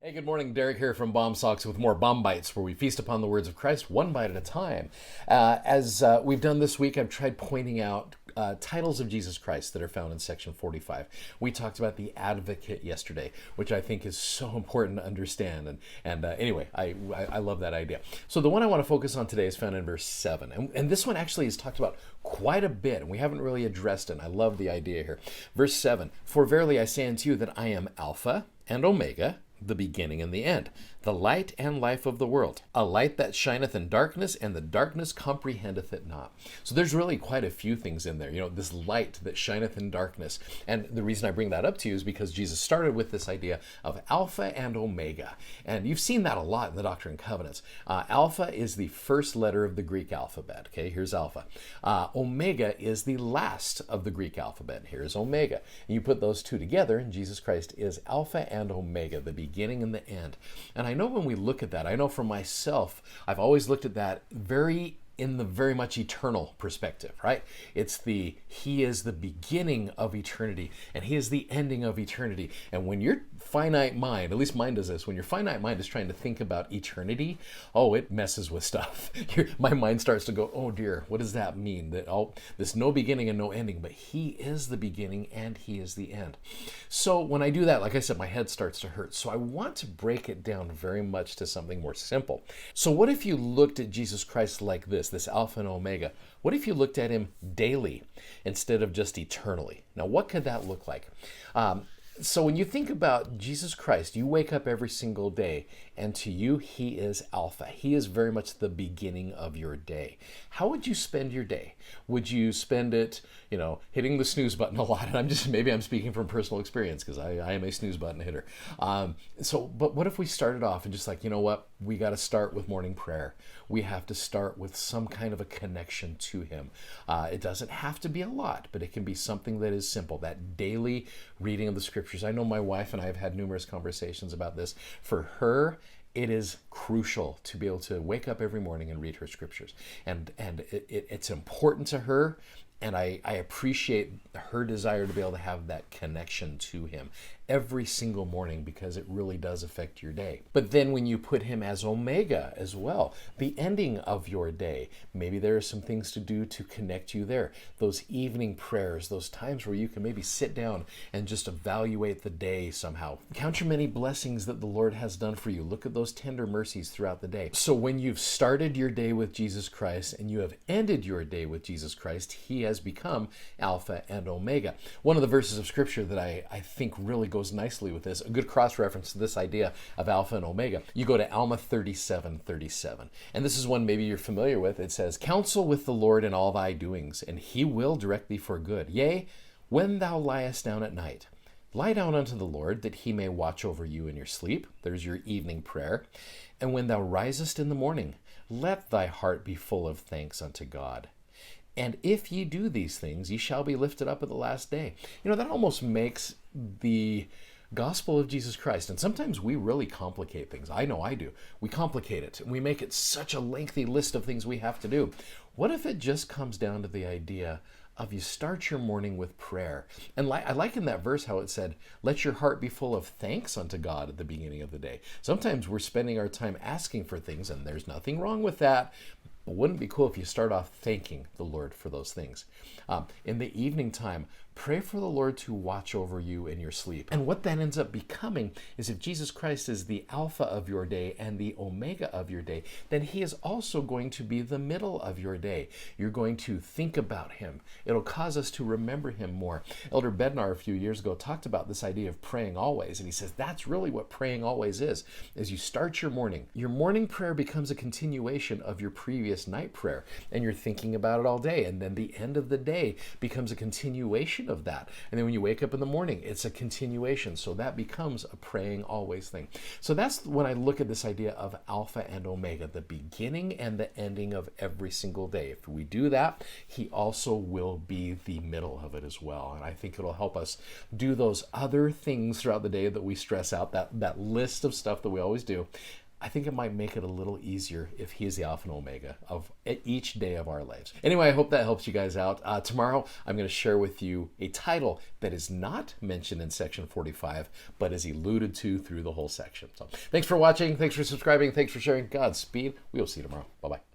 Hey, good morning. Derek here from Bomb Socks with more Bomb Bites, where we feast upon the words of Christ one bite at a time. As we've done this week, I've tried pointing out titles of Jesus Christ that are found in section 45. We talked about the advocate yesterday, which I think is so important to understand. Anyway, I love that idea. So the one I want to focus on today is found in verse 7. And this one actually is talked about quite a bit, and we haven't really addressed it. And I love the idea here. Verse 7, "For verily I say unto you that I am Alpha and Omega, the beginning and the end, the light and life of the world. A light that shineth in darkness, and the darkness comprehendeth it not." So there's really quite a few things in there. This light that shineth in darkness. And the reason I bring that up to you is because Jesus started with this idea of Alpha and Omega. And you've seen that a lot in the Doctrine and Covenants. Alpha is the first letter of the Greek alphabet. Okay, here's Alpha. Omega is the last of the Greek alphabet. Here's Omega. And you put those two together, and Jesus Christ is Alpha and Omega, the beginning and the end. And I know when we look at that, I know for myself, I've always looked at that in the very much eternal perspective, right? He is the beginning of eternity, and he is the ending of eternity. And when your finite mind, at least mine does this, when your finite mind is trying to think about eternity, it messes with stuff. My mind starts to go, oh dear, what does that mean? This no beginning and no ending, but he is the beginning and he is the end. So when I do that, like I said, my head starts to hurt. So I want to break it down very much to something more simple. So what if you looked at Jesus Christ like this Alpha and Omega? What if you looked at him daily instead of just eternally? Now, what could that look like? So when you think about Jesus Christ, you wake up every single day, and to you, he is Alpha. He is very much the beginning of your day. How would you spend your day? Would you spend it, hitting the snooze button a lot? And maybe I'm speaking from personal experience, because I am a snooze button hitter. But what if we started off and just you know what? We got to start with morning prayer. We have to start with some kind of a connection to him. It doesn't have to be a lot, but it can be something that is simple, that daily reading of the scriptures. I know my wife and I have had numerous conversations about this. For her, it is crucial to be able to wake up every morning and read her scriptures. And it's important to her, and I appreciate her desire to be able to have that connection to him every single morning, because it really does affect your day. But then when you put him as Omega as well, the ending of your day, maybe there are some things to do to connect you there. Those evening prayers, those times where you can maybe sit down and just evaluate the day somehow. Count your many blessings that the Lord has done for you. Look at those tender mercies throughout the day. So when you've started your day with Jesus Christ and you have ended your day with Jesus Christ, he has become Alpha and Omega. One of the verses of scripture that I think really goes nicely with this, a good cross-reference to this idea of Alpha and Omega. You go to Alma 37:37. And this is one maybe you're familiar with. It says, "Counsel with the Lord in all thy doings, and he will direct thee for good. Yea, when thou liest down at night, lie down unto the Lord, that he may watch over you in your sleep." There's your evening prayer. "And when thou risest in the morning, let thy heart be full of thanks unto God. And if ye do these things, ye shall be lifted up at the last day." That almost makes the gospel of Jesus Christ. And sometimes we really complicate things. I know I do. We complicate it. We make it such a lengthy list of things we have to do. What if it just comes down to the idea of you start your morning with prayer? And I like in that verse how it said, "Let your heart be full of thanks unto God" at the beginning of the day. Sometimes we're spending our time asking for things, and there's nothing wrong with that. But wouldn't it be cool if you start off thanking the Lord for those things? In the evening time, pray for the Lord to watch over you in your sleep. And what that ends up becoming is, if Jesus Christ is the Alpha of your day and the Omega of your day, then he is also going to be the middle of your day. You're going to think about him. It'll cause us to remember him more. Elder Bednar a few years ago talked about this idea of praying always. And he says that's really what praying always is you start your morning. Your morning prayer becomes a continuation of your previous night prayer. And you're thinking about it all day. And then the end of the day becomes a continuation of that. And then when you wake up in the morning, it's a continuation. So that becomes a praying always thing. So that's when I look at this idea of Alpha and Omega, the beginning and the ending of every single day. If we do that, he also will be the middle of it as well. And I think it'll help us do those other things throughout the day that we stress out, that list of stuff that we always do. I think it might make it a little easier if he is the Alpha and Omega of each day of our lives. Anyway, I hope that helps you guys out. Tomorrow, I'm going to share with you a title that is not mentioned in section 45, but is alluded to through the whole section. So thanks for watching. Thanks for subscribing. Thanks for sharing. Godspeed. We will see you tomorrow. Bye-bye.